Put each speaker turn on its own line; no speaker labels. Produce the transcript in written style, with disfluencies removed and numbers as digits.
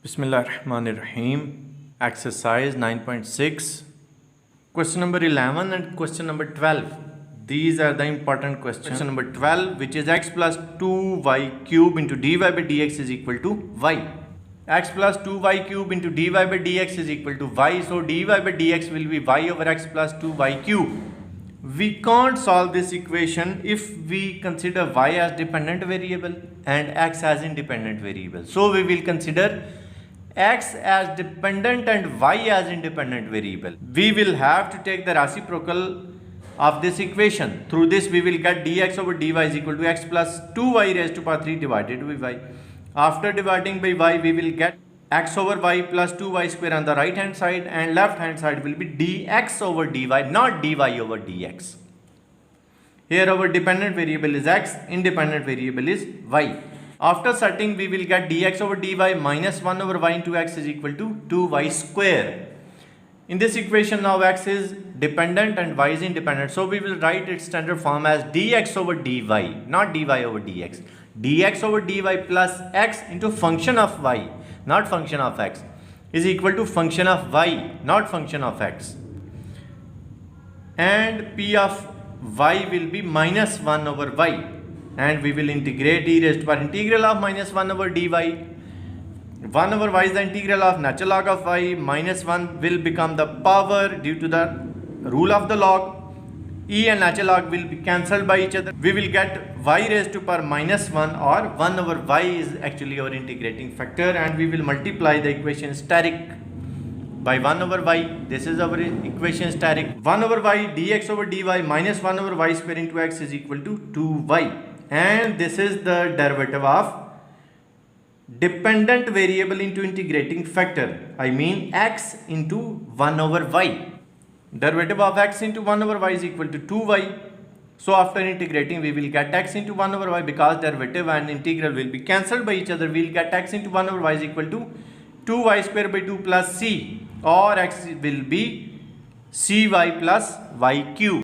Bismillahirrahmanirrahim. Exercise 9.6. Question number 11 and question number 12. These are the important questions. Question number 12, which is x plus 2y cube into dy by dx is equal to y. X plus 2y cube into dy by dx is equal to y. So dy by dx will be y over x plus 2y cube. We can't solve this equation if we consider y as dependent variable and x as independent variable. So we will consider x as dependent and y as independent variable. We will have to take the reciprocal of this equation. Through this we will get dx over dy is equal to x plus 2y raised to power 3 divided by y. After dividing by y, we will get x over y plus 2y square on the right hand side, and left hand side will be dx over dy, not dy over dx. Here our dependent variable is x, independent variable is y. After setting, we will get dx over dy minus 1 over y into x is equal to 2y square. In this equation now x is dependent and y is independent. So we will write its standard form as dx over dy, not dy over dx. Dx over dy plus x into function of y, not function of x, is equal to function of y, not function of x. And p of y will be minus 1 over y. And we will integrate e raised to power integral of minus 1 over dy. 1 over y is the integral of natural log of y. Minus 1 will become the power due to the rule of the log. E and natural log will be cancelled by each other. We will get y raised to power minus 1, or 1 over y is actually our integrating factor, and we will multiply the equation steric by 1 over y. This is our equation steric. 1 over y dx over dy minus 1 over y square into x is equal to 2y. And this is the derivative of dependent variable into integrating factor. I mean x into 1 over y. Derivative of x into 1 over y is equal to 2y. So after integrating, we will get x into 1 over y, because derivative and integral will be cancelled by each other. We will get x into 1 over y is equal to 2y square by 2 plus c, or x will be cy plus y cube.